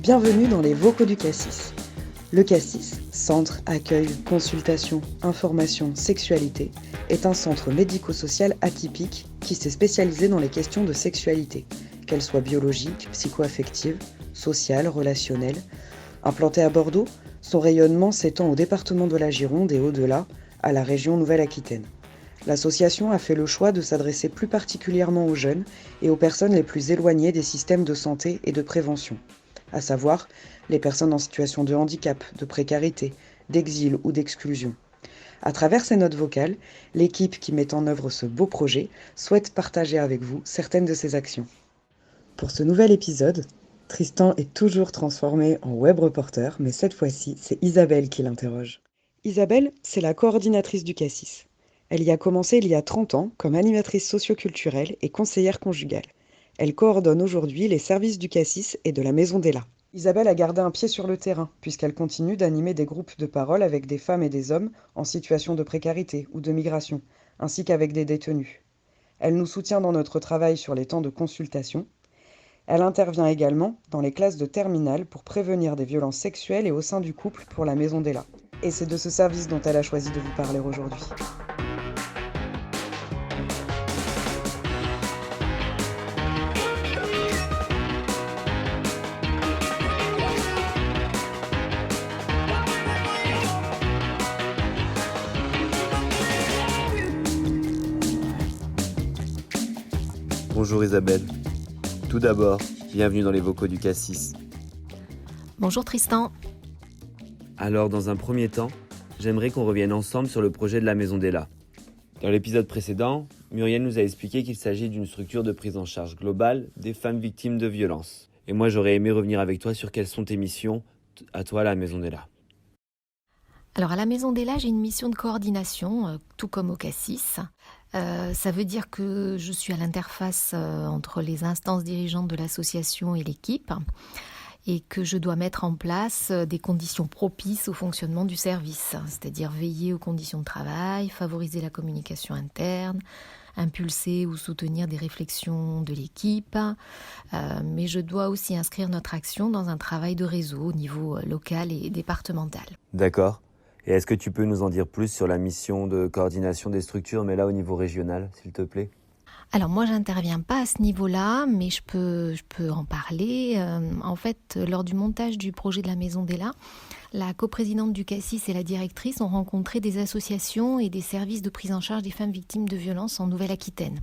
Bienvenue dans les vocaux du Cassis. Le Cassis, centre, accueil, consultation, information, sexualité, est un centre médico-social atypique qui s'est spécialisé dans les questions de sexualité, qu'elles soient biologiques, psycho-affectives, sociales, relationnelles. Implanté à Bordeaux, son rayonnement s'étend au département de la Gironde et au-delà, à la région Nouvelle-Aquitaine. L'association a fait le choix de s'adresser plus particulièrement aux jeunes et aux personnes les plus éloignées des systèmes de santé et de prévention, à savoir les personnes en situation de handicap, de précarité, d'exil ou d'exclusion. À travers ces notes vocales, l'équipe qui met en œuvre ce beau projet souhaite partager avec vous certaines de ses actions. Pour ce nouvel épisode, Tristan est toujours transformé en web reporter, mais cette fois-ci, c'est Isabelle qui l'interroge. Isabelle, c'est la coordinatrice du Cassis. Elle y a commencé il y a 30 ans comme animatrice socioculturelle et conseillère conjugale. Elle coordonne aujourd'hui les services du Cassis et de la Maison d'Ella. Isabelle a gardé un pied sur le terrain, puisqu'elle continue d'animer des groupes de parole avec des femmes et des hommes en situation de précarité ou de migration, ainsi qu'avec des détenus. Elle nous soutient dans notre travail sur les temps de consultation. Elle intervient également dans les classes de terminale pour prévenir des violences sexuelles et au sein du couple pour la Maison d'Ella. Et c'est de ce service dont elle a choisi de vous parler aujourd'hui. Bonjour Isabelle. Tout d'abord, bienvenue dans les vocaux du Cassis. Bonjour Tristan. Alors, dans un premier temps, j'aimerais qu'on revienne ensemble sur le projet de la Maison d'Ella. Dans l'épisode précédent, Muriel nous a expliqué qu'il s'agit d'une structure de prise en charge globale des femmes victimes de violences. Et moi, j'aurais aimé revenir avec toi sur quelles sont tes missions, à toi, à la Maison d'Ella. Alors à la Maison d'Ella, j'ai une mission de coordination, tout comme au Cassis. Ça veut dire que je suis à l'interface entre les instances dirigeantes de l'association et l'équipe et que je dois mettre en place des conditions propices au fonctionnement du service, c'est-à-dire veiller aux conditions de travail, favoriser la communication interne, impulser ou soutenir des réflexions de l'équipe, mais je dois aussi inscrire notre action dans un travail de réseau au niveau local et départemental. D'accord. Et est-ce que tu peux nous en dire plus sur la mission de coordination des structures, mais là au niveau régional, s'il te plaît ? Alors moi, j'interviens pas à ce niveau-là, mais je peux en parler. En fait, lors du montage du projet de la Maison d'Ella, la coprésidente du Cassis et la directrice ont rencontré des associations et des services de prise en charge des femmes victimes de violences en Nouvelle-Aquitaine.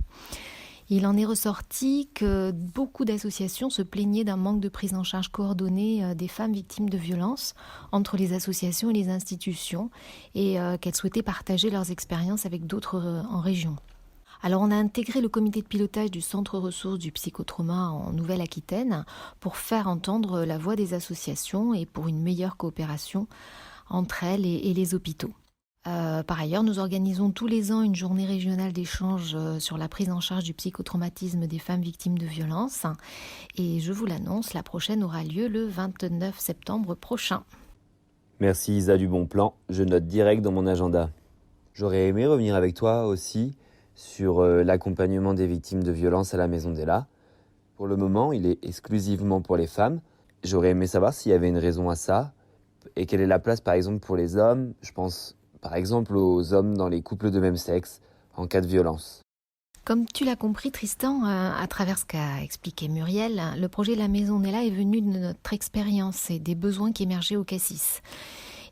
Il en est ressorti que beaucoup d'associations se plaignaient d'un manque de prise en charge coordonnée des femmes victimes de violences entre les associations et les institutions et qu'elles souhaitaient partager leurs expériences avec d'autres en région. Alors on a intégré le comité de pilotage du centre ressources du psychotrauma en Nouvelle-Aquitaine pour faire entendre la voix des associations et pour une meilleure coopération entre elles et les hôpitaux. Par ailleurs, nous organisons tous les ans une journée régionale d'échange sur la prise en charge du psychotraumatisme des femmes victimes de violences. Et je vous l'annonce, la prochaine aura lieu le 29 septembre prochain. Merci Isa du bon plan, je note direct dans mon agenda. J'aurais aimé revenir avec toi aussi sur l'accompagnement des victimes de violences à la Maison d'Ella. Pour le moment, il est exclusivement pour les femmes. J'aurais aimé savoir s'il y avait une raison à ça et quelle est la place par exemple pour les hommes. Je pense par exemple aux hommes dans les couples de même sexe en cas de violence. Comme tu l'as compris Tristan, à travers ce qu'a expliqué Muriel, le projet de la Maison d'Ella est venu de notre expérience et des besoins qui émergeaient au Cassis.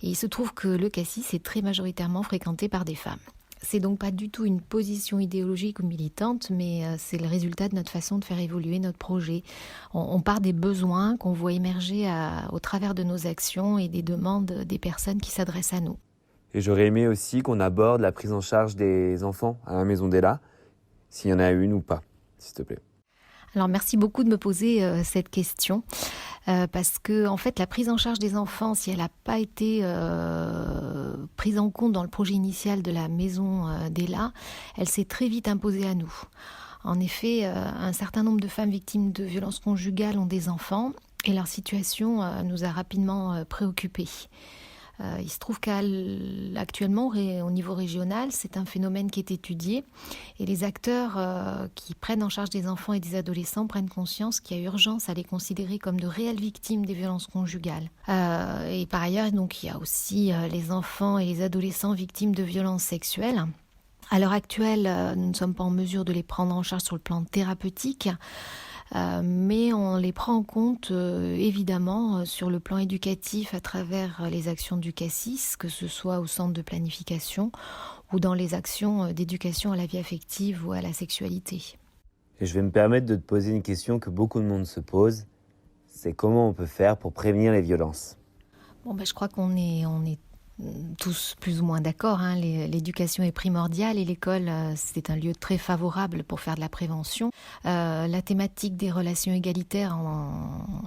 Et il se trouve que le Cassis est très majoritairement fréquenté par des femmes. C'est donc pas du tout une position idéologique ou militante, mais c'est le résultat de notre façon de faire évoluer notre projet. On part des besoins qu'on voit émerger au travers de nos actions et des demandes des personnes qui s'adressent à nous. Et j'aurais aimé aussi qu'on aborde la prise en charge des enfants à la Maison d'Ella, s'il y en a une ou pas, s'il te plaît. Alors merci beaucoup de me poser cette question, parce que en fait la prise en charge des enfants, si elle n'a pas été prise en compte dans le projet initial de la Maison d'Ella, elle s'est très vite imposée à nous. En effet, un certain nombre de femmes victimes de violences conjugales ont des enfants et leur situation nous a rapidement préoccupés. Il se trouve qu'actuellement, au niveau régional, c'est un phénomène qui est étudié et les acteurs qui prennent en charge des enfants et des adolescents prennent conscience qu'il y a urgence à les considérer comme de réelles victimes des violences conjugales. Et par ailleurs, donc, il y a aussi les enfants et les adolescents victimes de violences sexuelles. À l'heure actuelle, nous ne sommes pas en mesure de les prendre en charge sur le plan thérapeutique, mais on les prend en compte évidemment sur le plan éducatif à travers les actions du CASSIS, que ce soit au centre de planification ou dans les actions d'éducation à la vie affective ou à la sexualité. Et je vais me permettre de te poser une question que beaucoup de monde se pose, c'est comment on peut faire pour prévenir les violences ? Je crois qu'on est tous plus ou moins d'accord, hein. L'éducation est primordiale et l'école, c'est un lieu très favorable pour faire de la prévention. La thématique des relations égalitaires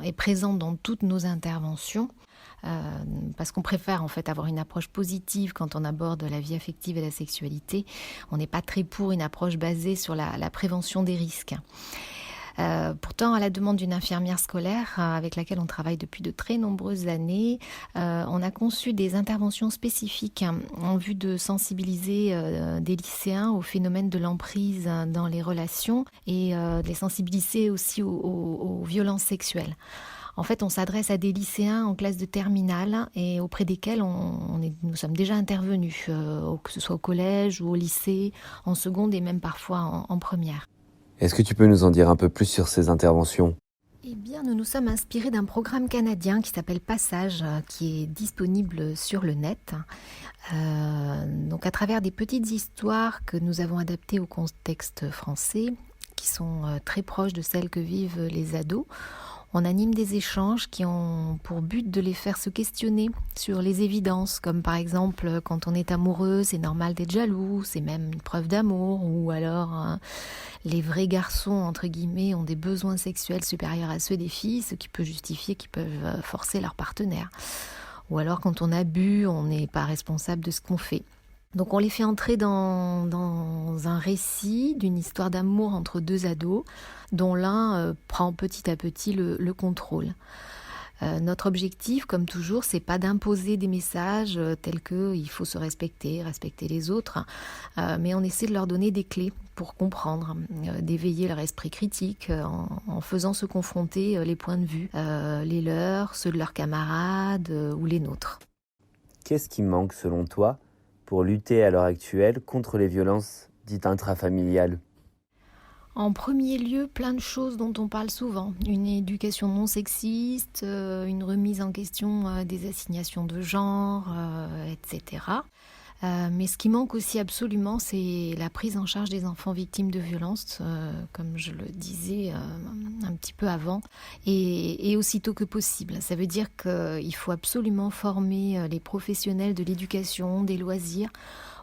est présente dans toutes nos interventions. Parce qu'on préfère en fait avoir une approche positive quand on aborde la vie affective et la sexualité. On n'est pas très pour une approche basée sur la prévention des risques. Pourtant, à la demande d'une infirmière scolaire avec laquelle on travaille depuis de très nombreuses années, on a conçu des interventions spécifiques en vue de sensibiliser des lycéens au phénomène de l'emprise dans les relations et de les sensibiliser aussi aux violences sexuelles. En fait, on s'adresse à des lycéens en classe de terminale et auprès desquels nous sommes déjà intervenus, que ce soit au collège ou au lycée, en seconde et même parfois en première. Est-ce que tu peux nous en dire un peu plus sur ces interventions ? Eh bien, nous nous sommes inspirés d'un programme canadien qui s'appelle Passage, qui est disponible sur le net. Donc, à travers des petites histoires que nous avons adaptées au contexte français, qui sont très proches de celles que vivent les ados, on anime des échanges qui ont pour but de les faire se questionner sur les évidences, comme par exemple quand on est amoureux, c'est normal d'être jaloux, c'est même une preuve d'amour, ou alors les vrais garçons, entre guillemets, ont des besoins sexuels supérieurs à ceux des filles, ce qui peut justifier qu'ils peuvent forcer leur partenaire. Ou alors quand on a bu, on n'est pas responsable de ce qu'on fait. Donc on les fait entrer dans un récit d'une histoire d'amour entre deux ados, dont l'un prend petit à petit le contrôle. Notre objectif, comme toujours, c'est pas d'imposer des messages tels que il faut se respecter les autres, mais on essaie de leur donner des clés pour comprendre, d'éveiller leur esprit critique en faisant se confronter les points de vue, les leurs, ceux de leurs camarades ou les nôtres. Qu'est-ce qui manque selon toi pour lutter à l'heure actuelle contre les violences dites intrafamiliales ? En premier lieu, plein de choses dont on parle souvent. Une éducation non sexiste, une remise en question des assignations de genre, etc. Mais ce qui manque aussi absolument, c'est la prise en charge des enfants victimes de violences, comme je le disais un petit peu avant, et aussitôt que possible. Ça veut dire qu'il faut absolument former les professionnels de l'éducation, des loisirs,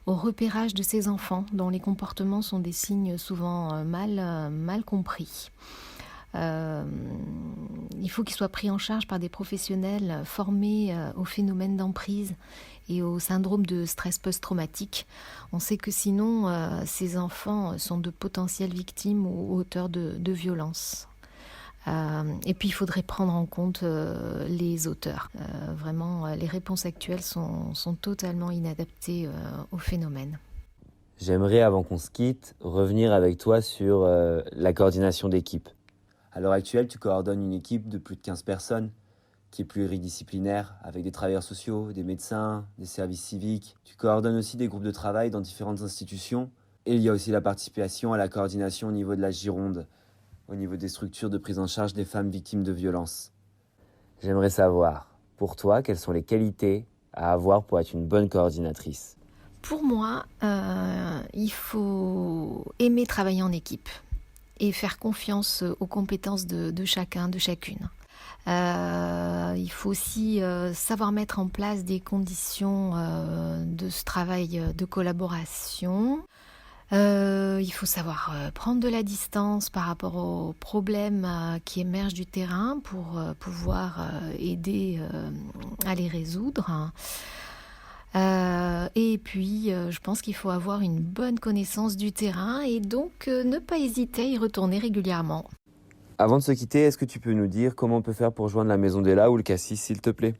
au repérage de ces enfants dont les comportements sont des signes souvent mal compris. Il faut qu'ils soient pris en charge par des professionnels formés au phénomène d'emprise et au syndrome de stress post-traumatique. On sait que sinon, ces enfants sont de potentielles victimes ou auteurs de violences. Et puis il faudrait prendre en compte les auteurs. Vraiment, les réponses actuelles sont totalement inadaptées au phénomène. J'aimerais, avant qu'on se quitte, revenir avec toi sur la coordination d'équipe. À l'heure actuelle, tu coordonnes une équipe de plus de 15 personnes qui est pluridisciplinaire, avec des travailleurs sociaux, des médecins, des services civiques. Tu coordonnes aussi des groupes de travail dans différentes institutions. Et il y a aussi la participation à la coordination au niveau de la Gironde, au niveau des structures de prise en charge des femmes victimes de violences. J'aimerais savoir, pour toi, quelles sont les qualités à avoir pour être une bonne coordinatrice ? Pour moi, il faut aimer travailler en équipe et faire confiance aux compétences de chacun, de chacune. Il faut aussi savoir mettre en place des conditions de ce travail de collaboration. Il faut savoir prendre de la distance par rapport aux problèmes qui émergent du terrain pour pouvoir aider à les résoudre. Et puis, je pense qu'il faut avoir une bonne connaissance du terrain et donc ne pas hésiter à y retourner régulièrement. Avant de se quitter, est-ce que tu peux nous dire comment on peut faire pour joindre la Maison Della ou le CASSIS, s'il te plaît ?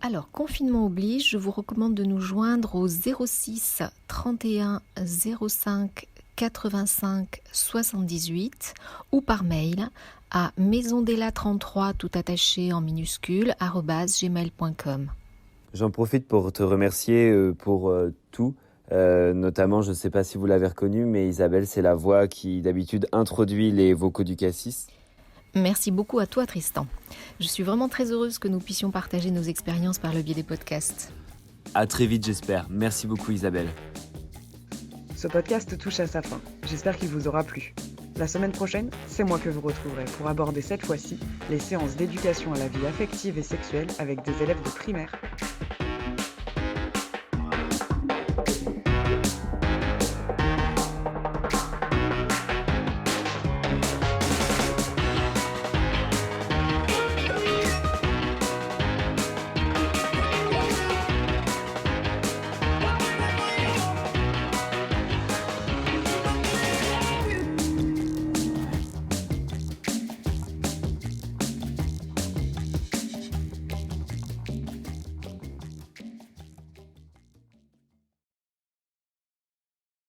Alors, confinement oblige, je vous recommande de nous joindre au 06 31 05 85 78 ou par mail à maisondela33 tout attaché en minuscule @gmail.com. J'en profite pour te remercier pour tout. Notamment, je ne sais pas si vous l'avez reconnu, mais Isabelle, c'est la voix qui d'habitude introduit les vocaux du Cassis. Merci beaucoup à toi Tristan. Je suis vraiment très heureuse que nous puissions partager nos expériences par le biais des podcasts. À très vite, j'espère. Merci beaucoup, Isabelle. Ce podcast touche à sa fin. J'espère qu'il vous aura plu. La semaine prochaine, c'est moi que vous retrouverez pour aborder cette fois-ci les séances d'éducation à la vie affective et sexuelle avec des élèves de primaire.